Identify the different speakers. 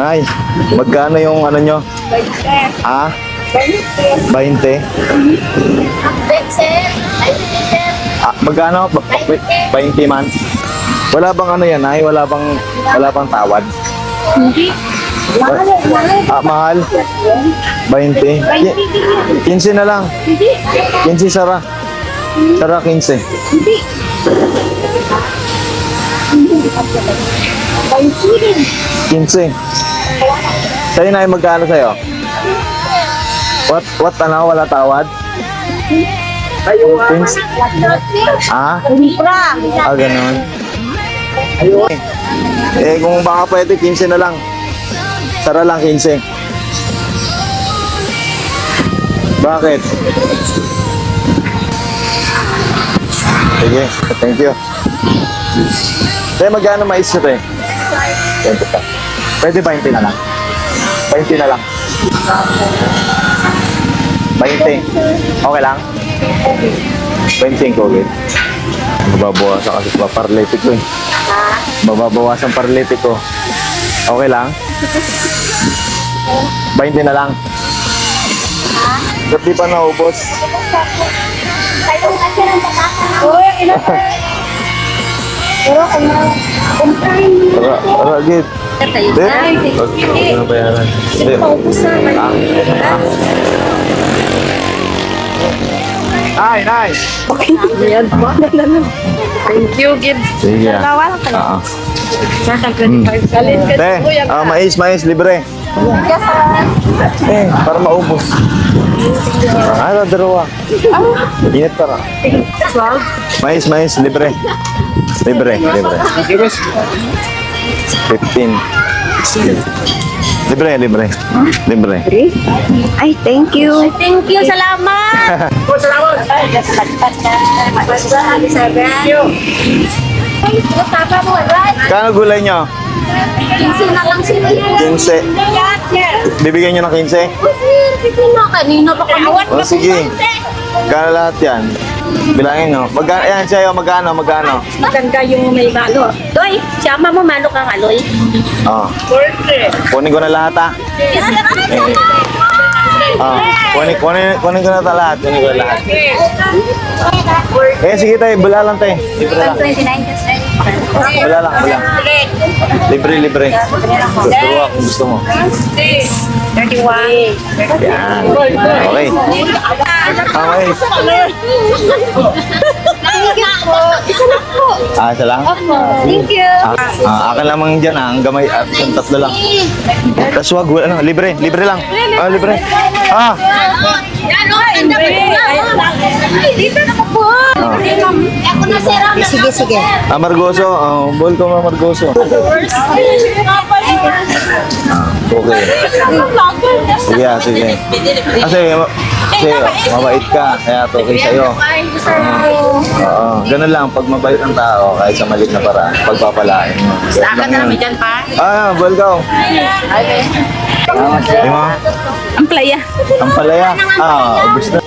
Speaker 1: Nay, magkano yung ano nyo? Ah? 20? Ah, magkano? 20 man? Wala bang ano yan, Nay? Wala bang tawad?
Speaker 2: Hindi.
Speaker 1: Ah, mahal? 20? 15 na lang. 15 Sara. Sara 15.
Speaker 2: Hindi.
Speaker 1: 15. Sa'yo na yung magkano sa'yo? What ano? Wala tawad? 15? Ah? Ah, ganun. Eh, kung baka pwede, 15 na lang. Sara lang, 15. Bakit? Sige, thank you. Tayo magkano mais nyo, te? 20 pa. Pwede 20 na lang. 20 na lang. 20. Okay lang? 20 yung COVID. Mababawasan kasi sa paralytic ko eh. Mababawasan paralytic ko. Okay lang? 20 na lang. Ba't di pa naubos? Ragit. Hindi. Ano bayaran? Hindi. Nay!
Speaker 2: Yan po. Thank you, Gid.
Speaker 1: Sige.
Speaker 2: Wala ka na.
Speaker 1: Te, mais, libre. Para maubos. Ano, dalawa. Init para. Mais, libre. Libre. 15. Libre.
Speaker 2: Ay, thank you. Thank you, salamat.
Speaker 1: Kano gulay nyo?
Speaker 2: 15 na lang sila.
Speaker 1: 15. Bibigyan nyo ng 15?
Speaker 2: Kanina pa kami.
Speaker 1: O sige. Kano lahat yan? Bilangin nyo. Yan sa'yo, magkano?
Speaker 2: Maganda yung may malo. Doy, siyama mo malo kang aloy.
Speaker 1: Oh. Kunin ko na lahat ah. Kunin ko na lahat. Eh, sige tayo. Bula lang tayo. Libre lang.
Speaker 2: 29 kasi.
Speaker 1: Bula lang. Libre. Dalawa kung gusto mo.
Speaker 2: 31.
Speaker 1: Yan. Okay. Okay.
Speaker 2: Isa lang po.
Speaker 1: Ah, isa lang?
Speaker 2: Thank you.
Speaker 1: Akin lamang dyan ah. Ang gamay at yung tatlo lang. Tapos wag, ano, libre lang. Ah, libre. Ah.
Speaker 2: Dito na po. Ako na sira. Sige.
Speaker 1: Amargoso. Bowl ko amargoso. Okay. Sige. Kasi mabait ka, kaya okay sa'yo. Ganun lang, pag mabait ang tao, kahit sa maliit na paraan, pagpapalain mo.
Speaker 2: Saka na namin dyan pa.
Speaker 1: Bowl ka. Di mo?
Speaker 2: Ang playa.
Speaker 1: Ang palaya. Ubus na.